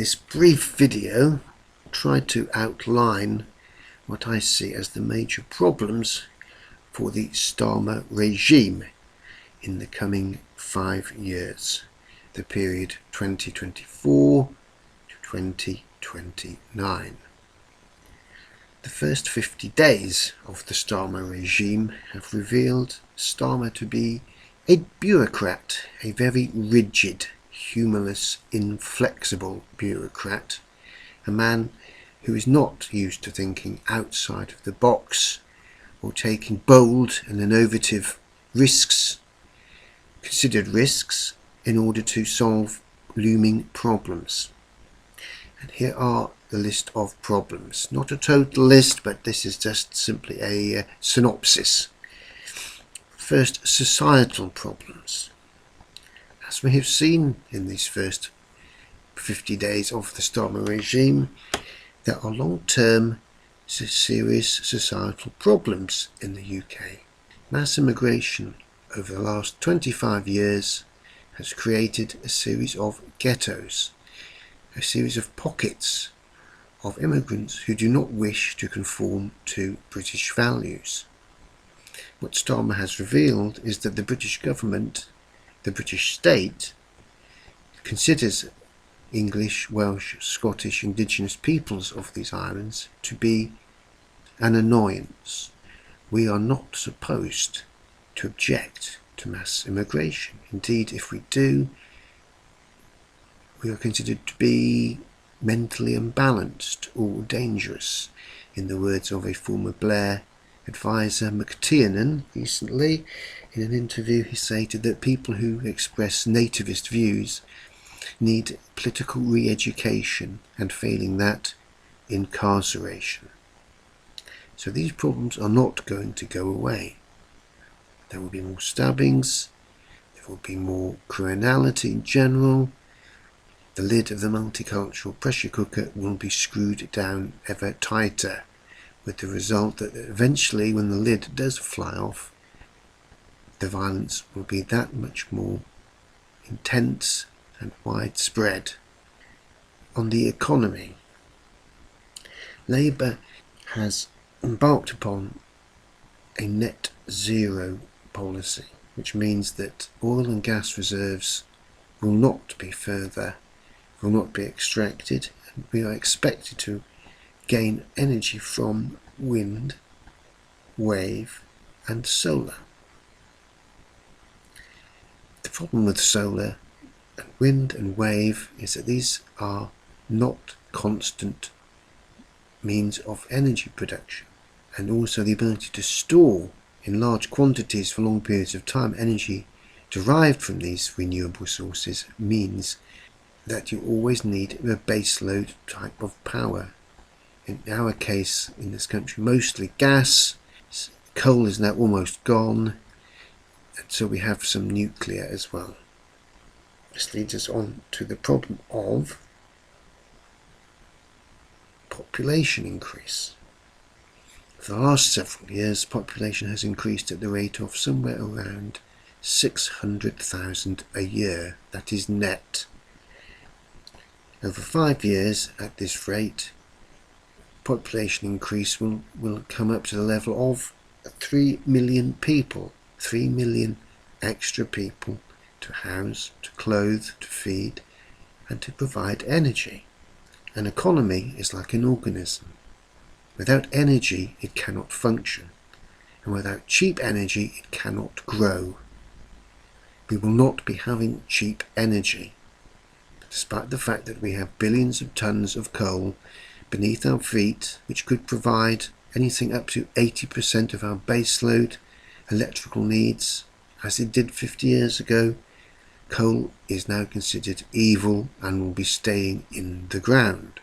this brief video, try to outline what I see as the major problems for the starmer regime in the coming 5 years, the period 2024 to 2029. The first 50 days of the starmer regime have revealed Starmer to be a bureaucrat, a very rigid, humorless, inflexible bureaucrat, a man who is not used to thinking outside of the box or taking bold and innovative considered risks in order to solve looming problems. And here are the list of problems. Not a total list, but this is just simply a synopsis. First, societal problems. As we have seen in these first 50 days of the Starmer regime, there are long-term serious societal problems in the UK. Mass immigration over the last 25 years has created a series of ghettos, a series of pockets of immigrants who do not wish to conform to British values. What Starmer has revealed is that the British government, the British state, considers English, Welsh, Scottish, indigenous peoples of these islands to be an annoyance. We are not supposed to object to mass immigration. Indeed, if we do, we are considered to be mentally imbalanced or dangerous. In the words of a former Blair advisor, McTiernan, recently, in an interview he stated that people who express nativist views need political re-education, and failing that, incarceration. So these problems are not going to go away. There will be more stabbings, there will be more criminality in general. The lid of the multicultural pressure cooker will be screwed down ever tighter, with the result that eventually, when the lid does fly off, the violence will be that much more intense and widespread. On the economy, Labour has embarked upon a net zero policy, which means that oil and gas reserves will not be extracted, and we are expected to gain energy from wind, wave and solar. The problem with solar and wind and wave is that these are not constant means of energy production, and also the ability to store in large quantities for long periods of time energy derived from these renewable sources means that you always need a baseload type of power. In our case, in this country, mostly gas. Coal is now almost gone, and so we have some nuclear as well. This leads us on to the problem of population increase. For the last several years, population has increased at the rate of somewhere around 600,000 a year. That is net. Over 5 years, at this rate, population increase will come up to the level of 3 million people. 3 million extra people to house, to clothe, to feed, and to provide energy. An economy is like an organism. Without energy, it cannot function, and without cheap energy, it cannot grow. We will not be having cheap energy, despite the fact that we have billions of tons of coal beneath our feet, which could provide anything up to 80% of our baseload electrical needs, as it did 50 years ago. Coal is now considered evil and will be staying in the ground.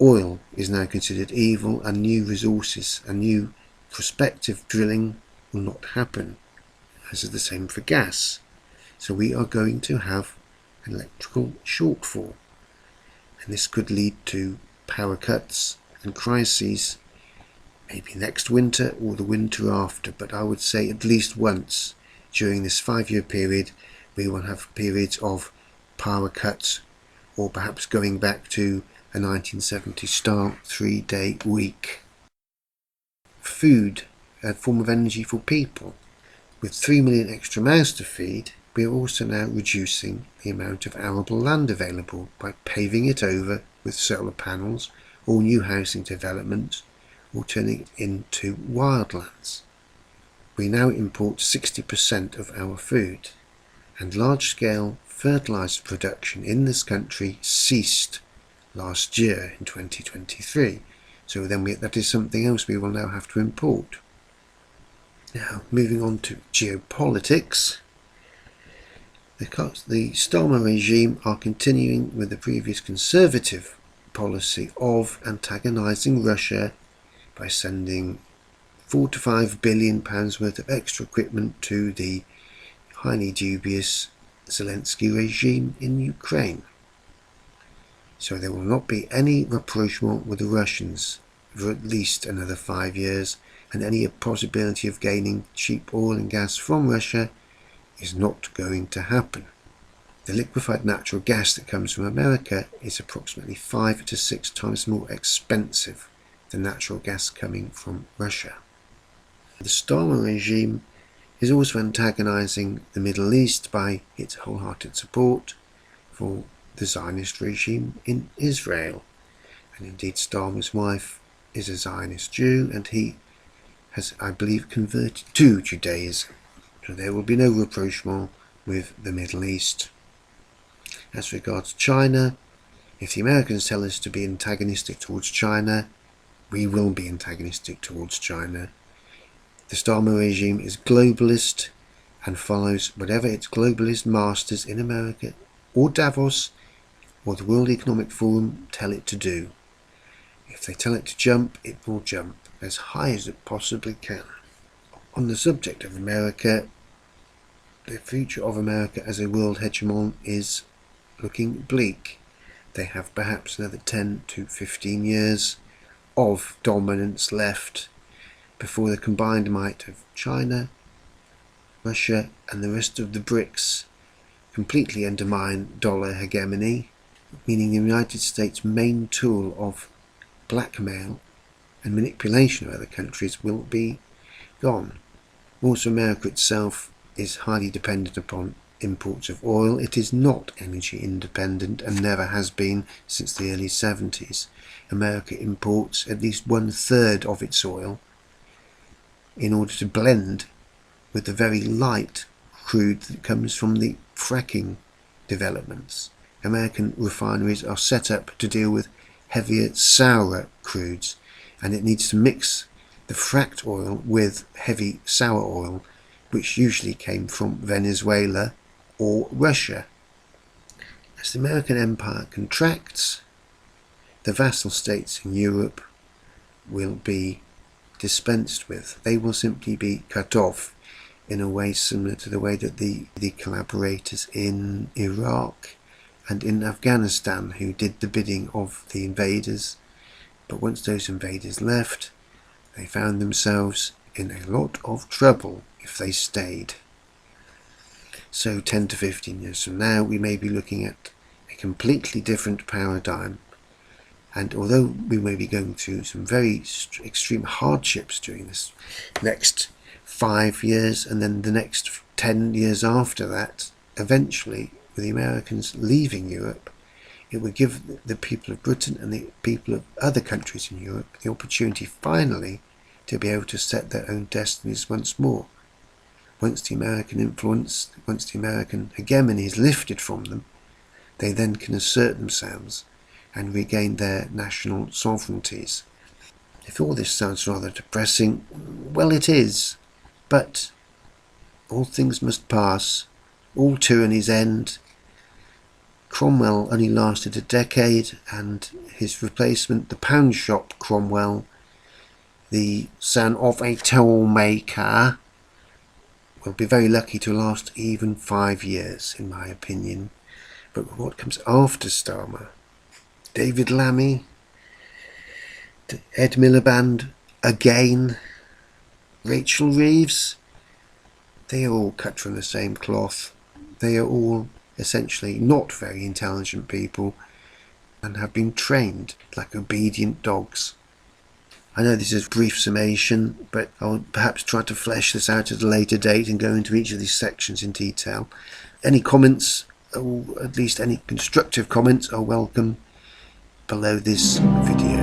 Oil is now considered evil, and new resources and new prospective drilling will not happen, as is the same for gas. So we are going to have an electrical shortfall, and this could lead to power cuts and crises, maybe next winter or the winter after, but I would say at least once during this 5-year period we will have periods of power cuts or perhaps going back to a 1970s style 3-day week. Food, a form of energy for people. With 3 million extra mouths to feed, we are also now reducing the amount of arable land available by paving it over with solar panels or new housing developments, or turning it into wildlands. We now import 60% of our food, and large-scale fertiliser production in this country ceased last year in 2023. So then that is something else we will now have to import. Now, moving on to geopolitics. The starmer regime are continuing with the previous conservative policy of antagonising Russia by sending £4 to £5 billion worth of extra equipment to the highly dubious Zelensky regime in Ukraine. So there will not be any rapprochement with the Russians for at least another 5 years, and any possibility of gaining cheap oil and gas from Russia is not going to happen. The liquefied natural gas that comes from America is approximately 5 to 6 times more expensive than natural gas coming from Russia. The starmer regime is also antagonising the Middle East by its wholehearted support for the Zionist regime in Israel. And indeed, Starmer's wife is a Zionist Jew, and he has, I believe, converted to Judaism. So there will be no rapprochement with the Middle East. As regards China, if the Americans tell us to be antagonistic towards China, we will be antagonistic towards China. The starmer regime is globalist and follows whatever its globalist masters in America or Davos or the World Economic Forum tell it to do. If they tell it to jump, it will jump as high as it possibly can. On the subject of America, the future of America as a world hegemon is looking bleak. They have perhaps another 10 to 15 years of dominance left before the combined might of China, Russia and the rest of the BRICS completely undermine dollar hegemony, meaning the United States' main tool of blackmail and manipulation of other countries will be gone. Also, America itself is highly dependent upon imports of oil. It is not energy independent and never has been since the early 70s. America imports at least 1/3 of its oil in order to blend with the very light crude that comes from the fracking developments. American refineries are set up to deal with heavier, sourer crudes, and it needs to mix the fracked oil with heavy sour oil, which usually came from Venezuela or Russia. As the American empire contracts, the vassal states in Europe will be dispensed with. They will simply be cut off in a way similar to the way that the collaborators in Iraq and in Afghanistan who did the bidding of the invaders, but once those invaders left, they found themselves in a lot of trouble if they stayed. So 10 to 15 years from now, we may be looking at a completely different paradigm. And although we may be going through some very extreme hardships during this next 5 years and then the next 10 years after that, eventually, with the Americans leaving Europe, it would give the people of Britain and the people of other countries in Europe the opportunity finally to be able to set their own destinies once more. Once the American influence, once the American hegemony is lifted from them, they then can assert themselves and regain their national sovereignties. If all this sounds rather depressing, well, it is, but all things must pass, all tyrannies end. Cromwell only lasted a decade, and his replacement, the pound shop Cromwell, the son of a toll maker, will be very lucky to last even 5 years, in my opinion. But what comes after Starmer? David Lammy, Ed Miliband again, Rachel Reeves, they are all cut from the same cloth. They are all essentially not very intelligent people and have been trained like obedient dogs. I know this is a brief summation, but I'll perhaps try to flesh this out at a later date and go into each of these sections in detail. Any comments, or at least any constructive comments, are welcome below this video.